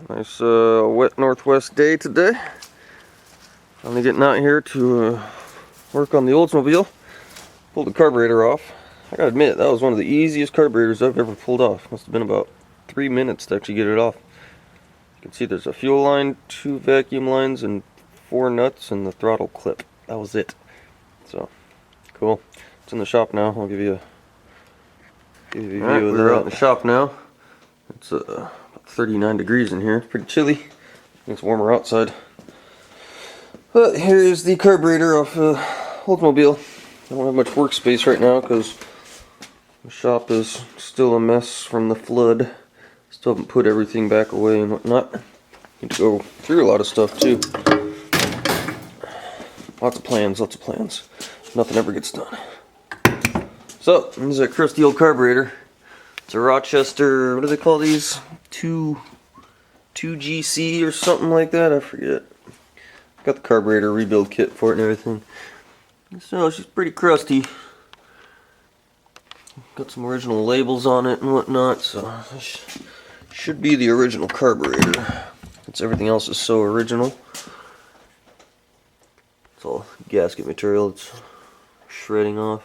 Nice wet northwest day today. Finally getting out here to work on the Oldsmobile. Pulled the carburetor off. I gotta admit, that was one of the easiest carburetors I've ever pulled off. Must have been about 3 minutes to actually get it off. You can see there's a fuel line, 2 vacuum lines, and 4 nuts, and the throttle clip. That was it. So, cool. It's in the shop now. I'll give you a view of that. We're out in the shop now. It's about 39 degrees in here. Pretty chilly. It's warmer outside. But here is the carburetor off Oldsmobile. I don't have much workspace right now because the shop is still a mess from the flood. Still haven't put everything back away and whatnot. Need to go through a lot of stuff too. Lots of plans, lots of plans. Nothing ever gets done. So, this is a crusty old carburetor. It's a Rochester, what do they call these? 2GC or something like that, I forget. Got the carburetor rebuild kit for it and everything. So, she's pretty crusty. Got some original labels on it and whatnot, so this should be the original carburetor. Since everything else is so original. It's all gasket material, it's shredding off.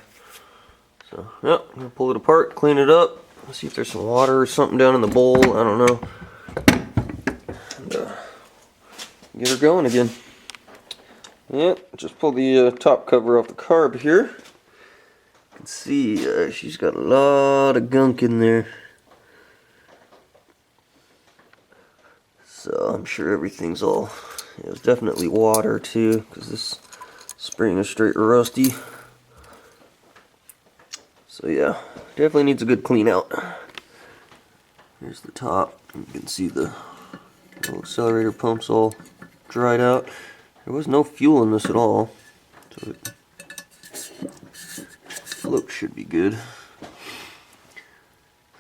So, yeah, I'm gonna pull it apart, clean it up, see if there's some water or something down in the bowl, I don't know. And, get her going again. Yeah, just pull the top cover off the carb here. You can see she's got a lot of gunk in there. So I'm sure everything's all, it was definitely water too, because this spring is straight rusty. So yeah, definitely needs a good clean out. Here's the top. You can see the little accelerator pumps all dried out. There was no fuel in this at all, so the float should be good.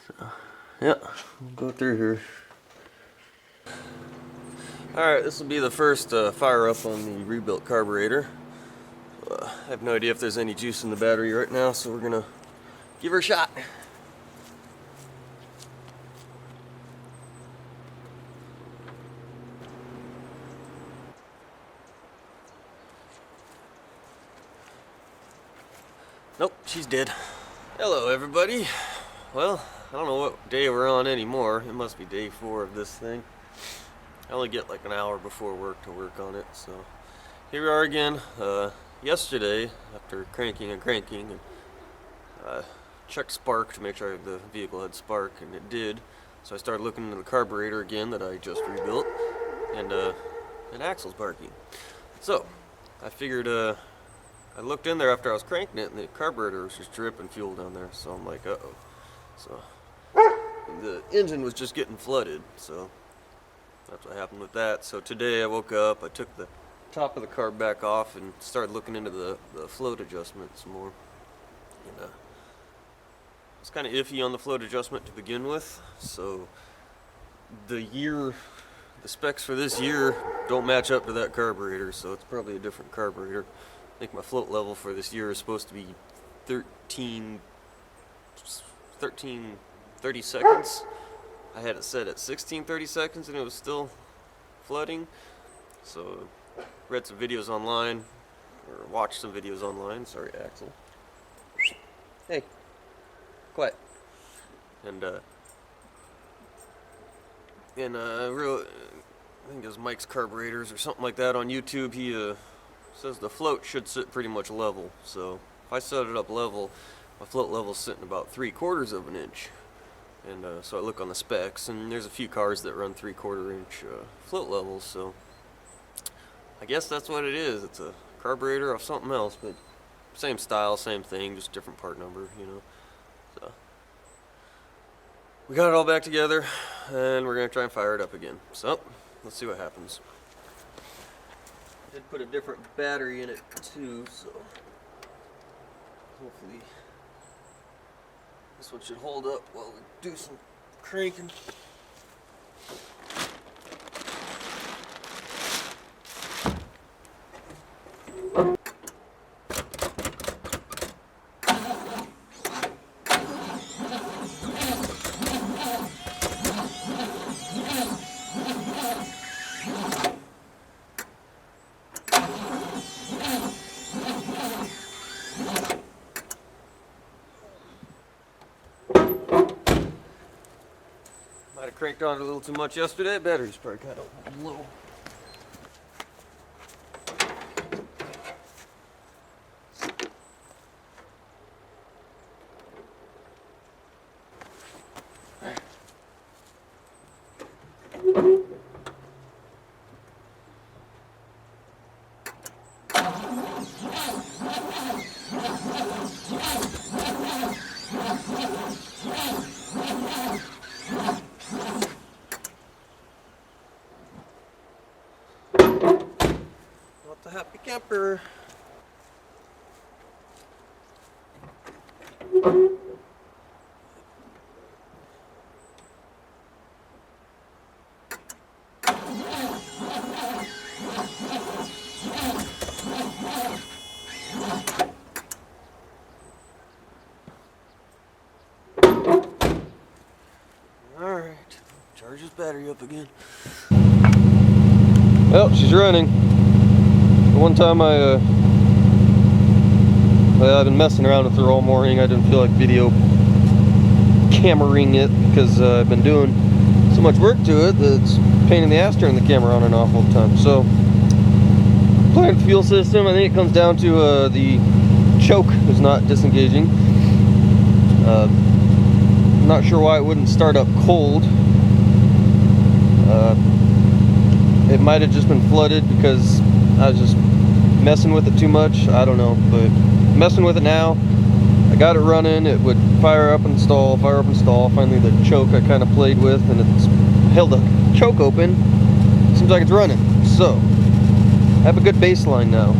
So yeah, we'll go through here. Alright, this will be the first fire up on the rebuilt carburetor. I have no idea if there's any juice in the battery right now, so we're gonna give her a shot. Nope, she's dead. Hello everybody. Well, I don't know what day we're on anymore. It must be day 4 of this thing. I only get like an hour before work to work on it, so here we are again. Yesterday, after cranking, and checked spark to make sure the vehicle had spark, and it did. So I started looking into the carburetor again that I just rebuilt, and an axle's barking. So I figured, I looked in there after I was cranking it, and the carburetor was just dripping fuel down there. So I'm like, uh-oh. So the engine was just getting flooded, so that's what happened with that. So today I woke up, I took the top of the carb back off and started looking into the float adjustment some more. And it's kind of iffy on the float adjustment to begin with, so the specs for this year don't match up to that carburetor, so it's probably a different carburetor. I think my float level for this year is supposed to be 30 seconds. I had it set at 30 seconds and it was still flooding. So read some videos online, or watched some videos online. Sorry, Axel. Hey, quiet. And I think it was Mike's Carburetors or something like that on YouTube. He says the float should sit pretty much level. So if I set it up level, my float level's sitting about 3/4 of an inch. And so I look on the specs, and there's a few cars that run 3/4 inch float levels, so I guess that's what it is. It's a carburetor of something else, but same style, same thing, just different part number, you know. So we got it all back together, and we're gonna try and fire it up again. So let's see what happens. I did put a different battery in it too, so hopefully this one should hold up while we do some cranking. cranked on it a little too much yesterday. Battery's probably kind of low. Not the happy camper. Alright, charge this battery up again. Well, she's running. The one time I've been messing around with her all morning. I didn't feel like video cameraing it because I've been doing so much work to it that it's a pain in the ass turning the camera on and off all the time. So, plant fuel system, I think it comes down to the choke is not disengaging. I'm not sure why it wouldn't start up cold. It might have just been flooded because I was just messing with it too much. I don't know, but messing with it now. I got it running. It would fire up and stall, fire up and stall. Finally, the choke I kind of played with, and it's held the choke open. Seems like it's running. So, I have a good baseline now.